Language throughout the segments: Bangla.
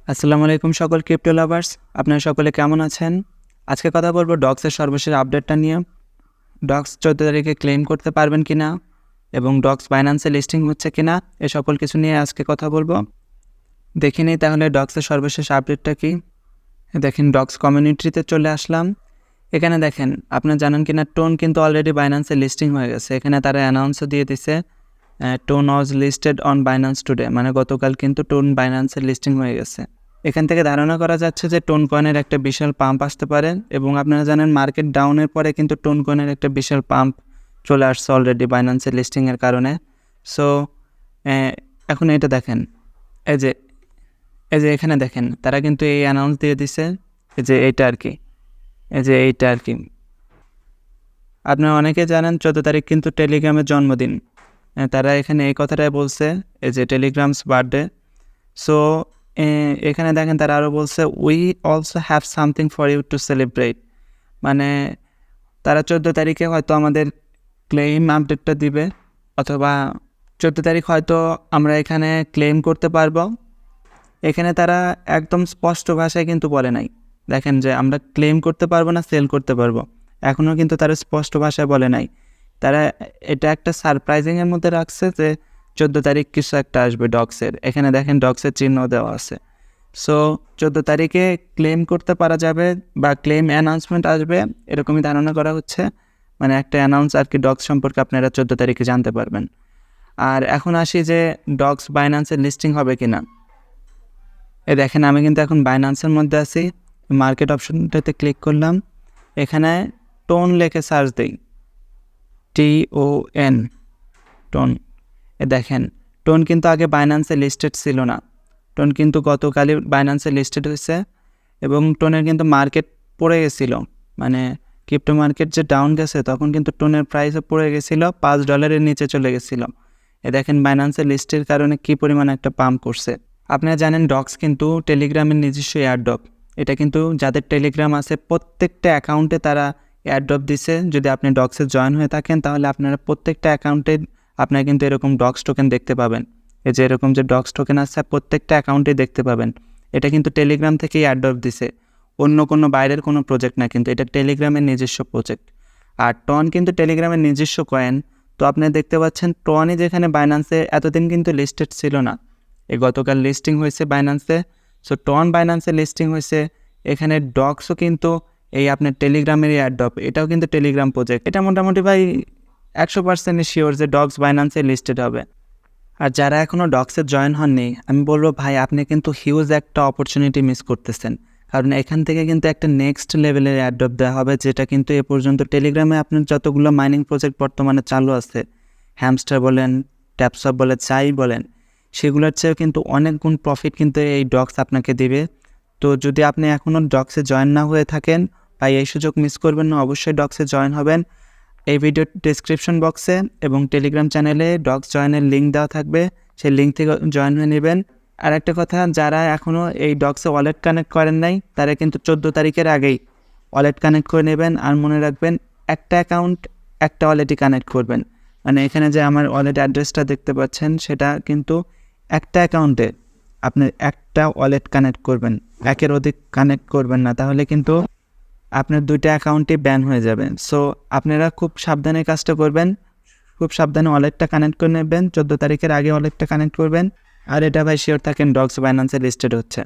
আসসালামু আলাইকুম সকল ক্রিপ্টো লাভার্স, আপনারা সকলে কেমন আছেন? আজকে কথা বলবো ডক্সের সর্বশেষ আপডেটটা নিয়ে। ডক্স 14 তারিখে ক্লেম করতে পারবেন কিনা এবং ডক্স বাইন্যান্সে লিস্টিং হচ্ছে কিনা, এই সকল কিছু নিয়ে আজকে কথা বলবো। দেখে নিই তাহলে ডক্সের সর্বশেষ আপডেটটা কি। দেখেন, ডক্স কমিউনিটিতে চলে আসলাম। এখানে দেখেন, আপনারা জানেন কিনা টোন কিন্তু অলরেডি বাইন্যান্সে লিস্টিং হয়ে গেছে। এখানে তারা অ্যানাউন্সও দিয়ে দিছে, tone was listed on Binance today, মানে গতকাল কিন্তু টোন বাইন্যান্সের লিস্টিং হয়ে গেছে। এখান থেকে ধারণা করা যাচ্ছে যে টোন কয়েনের একটা বিশাল পাম্প আসতে পারে, এবং আপনারা জানেন মার্কেট ডাউনের পরে কিন্তু টোন কয়েনের একটা বিশাল পাম্প চলে আসছে অলরেডি বাইন্যান্সের লিস্টিংয়ের কারণে। সো এখন এটা দেখেন, এই যে এখানে দেখেন তারা কিন্তু এই অ্যানাউন্স দিয়ে দিছে, এইটা আর কি, এইটা আর কি। আপনারা অনেকে জানেন 14 তারিখ কিন্তু টেলিগ্রামের জন্মদিন। তারা এখানে এই কথাটাই বলছে, টেলিগ্রামস বার্থডে। সো এখানে দেখেন তারা আরও বলছে, we also have something for you to celebrate. মানে তারা 14 তারিখে হয়তো আমাদের ক্লেম আপডেটটা দিবে, অথবা 14 তারিখ হয়তো আমরা এখানে ক্লেম করতে পারবো। এখানে তারা একদম স্পষ্ট ভাষায় কিন্তু বলে নাই, দেখেন যে আমরা ক্লেম করতে পারবো না সেল করতে পারবো, এখনও কিন্তু তারা স্পষ্ট ভাষায় বলে নাই। তারা এটা একটা সারপ্রাইজিংয়ের মধ্যে রাখছে যে 14 তারিখ কিছু একটা আসবে ডক্সের। এখানে দেখেন ডক্সের চিহ্ন দেওয়া আছে। সো 14 তারিখে ক্লেম করতে পারা যাবে বা ক্লেম অ্যানাউন্সমেন্ট আসবে, এরকমই ধারণা করা হচ্ছে। মানে একটা অ্যানাউন্স আর কি ডক্স সম্পর্কে আপনারা 14 তারিখে জানতে পারবেন। আর এখন আসি যে ডক্স বাইন্যান্সের লিস্টিং হবে কিনা। দেখেন, আমি কিন্তু এখন বাইন্যান্সের মধ্যে আছি, মার্কেট অপশনটাতে ক্লিক করলাম, এখানে টোন লেখে সার্চ দিই, TON, টোন। দেখেন, টোন কিন্তু আগে বাইন্যান্সে লিস্টেড ছিল না। টোন কিন্তু গতকালই বাইন্যান্সে লিস্টেড হয়েছে, এবং টোনের কিন্তু মার্কেট পড়ে গেছিল, মানে ক্রিপ্টো মার্কেট যে ডাউন গেছে তখন কিন্তু টোনের প্রাইসও পড়ে গেছিলো, $5 নিচে চলে গেছিলো। দেখেন বাইন্যান্সের লিস্টের কারণে কী পরিমাণ একটা পাম্প করছে। আপনারা জানেন ডক্স কিন্তু টেলিগ্রামের নিজস্ব এয়ারড্রপ। এটা কিন্তু যাদের টেলিগ্রাম আছে প্রত্যেকটা অ্যাকাউন্টে তারা এয়ারড্রপ দিছে। যদি আপনি ডক্সে জয়েন হয়ে থাকেন তাহলে আপনারা প্রত্যেকটা অ্যাকাউন্টে আপনারা কিন্তু এরকম ডক্স টোকেন দেখতে পাবেন। এরকম যে ডক্স টোকেন আছে প্রত্যেকটা অ্যাকাউন্টে দেখতে পাবেন। এটা কিন্তু টেলিগ্রাম থেকেই এয়ারড্রপ দিছে, অন্য কোনো বাইরের কোনো প্রজেক্ট না, কিন্তু এটা টেলিগ্রামের নিজস্ব প্রজেক্ট। আর টন কিন্তু টেলিগ্রামের নিজস্ব কয়েন। তো আপনি দেখতে পাচ্ছেন টনই যেখানে বাইন্যান্সে এতদিন কিন্তু লিস্টেড ছিল না, গতকাল লিস্টিং হয়েছে বাইন্যান্সে। সো টন বাইন্যান্সে লিস্টিং হয়েছে, এখানে ডক্সও কিন্তু এই আপনার টেলিগ্রামের এয়ারড্রপ, এটাও কিন্তু টেলিগ্রাম প্রজেক্ট। এটা মোটামুটি ভাই 100% শিওর যে ডক্স বাইন্যান্সে লিস্টেড হবে। আর যারা এখনও ডক্সে জয়েন হননি, আমি বলবো ভাই আপনি কিন্তু হিউজ একটা অপরচুনিটি মিস করতেছেন, কারণ এখান থেকে কিন্তু একটা নেক্সট লেভেলের এয়ারড্রপ দেওয়া হবে, যেটা কিন্তু এ পর্যন্ত টেলিগ্রামে আপনার যতগুলো মাইনিং প্রজেক্ট বর্তমানে চালু আছে, হ্যামস্টার বলেন, ট্যাপসপ বলেন, চাই বলেন, সেগুলোর চেয়েও কিন্তু অনেক গুণ প্রফিট কিন্তু এই ডক্স আপনাকে দিবে। তো যদি আপনি এখনও ডক্সে জয়েন না হয়ে থাকেন, ভাই এই সুযোগ মিস করবেন না, অবশ্যই ডক্সে জয়েন হবেন। এই ভিডিওর ডেসক্রিপশন বক্সে এবং টেলিগ্রাম চ্যানেলে ডক্স জয়েনের লিঙ্ক দেওয়া থাকবে, সেই লিঙ্ক থেকে জয়েন হয়ে নেবেন। আর একটা কথা, যারা এখনও এই ডক্সে ওয়ালেট কানেক্ট করেন নাই তারা কিন্তু 14 তারিখের আগেই ওয়ালেট কানেক্ট করে নেবেন। আর মনে রাখবেন, একটা অ্যাকাউন্ট একটা ওয়ালেটই কানেক্ট করবেন। মানে এখানে যে আমার ওয়ালেট অ্যাড্রেসটা দেখতে পাচ্ছেন, সেটা কিন্তু একটা অ্যাকাউন্টে আপনি একটা ওয়ালেট কানেক্ট করবেন, একের অধিক কানেক্ট করবেন না, তাহলে কিন্তু আপনার দুইটা অ্যাকাউন্টই ব্যান হয়ে যাবে। সো আপনারা খুব সাবধানে কাজটা করবেন, খুব সাবধানে ওয়ালেটটা কানেক্ট করে নেবেন, 14 তারিখের আগে ওয়ালেটটা কানেক্ট করবেন। আর এটা ভাই শিওর থাকেন ডক্স বাইন্যান্সে লিস্টেড হচ্ছে।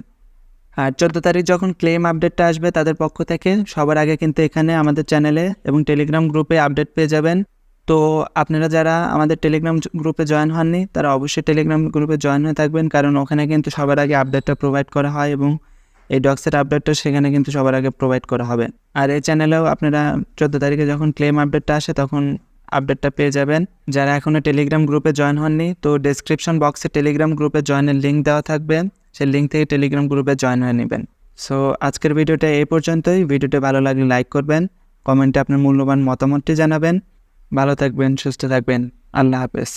আর 14 তারিখ যখন ক্লেম আপডেটটা আসবে তাদের পক্ষ থেকে, সবার আগে কিন্তু এখানে আমাদের চ্যানেলে এবং টেলিগ্রাম গ্রুপে আপডেট পেয়ে যাবেন। তো আপনারা যারা আমাদের টেলিগ্রাম গ্রুপে জয়েন হননি তারা অবশ্যই টেলিগ্রাম গ্রুপে জয়েন হয়ে থাকবেন, কারণ ওখানে কিন্তু সবার আগে আপডেটটা প্রোভাইড করা হয়, এবং এই ডক্সের আপডেটটা সেখানে কিন্তু সবার আগে প্রোভাইড করা হবে। আর এই চ্যানেলেও আপনারা 14 তারিখে যখন ক্লেম আপডেটটা আসে তখন আপডেটটা পেয়ে যাবেন। যারা এখনও টেলিগ্রাম গ্রুপে জয়েন হননি, তো ডেসক্রিপশন বক্সে টেলিগ্রাম গ্রুপে জয়েনের লিঙ্ক দেওয়া থাকবে, সেই লিঙ্ক থেকে টেলিগ্রাম গ্রুপে জয়েন হয়ে নেবেন। সো আজকের ভিডিওটা এই পর্যন্তই। ভিডিওটা ভালো লাগলে লাইক করবেন, কমেন্টে আপনার মূল্যবান মতামতটি জানাবেন। ভালো থাকবেন, সুস্থ থাকবেন, আল্লাহ হাফেজ।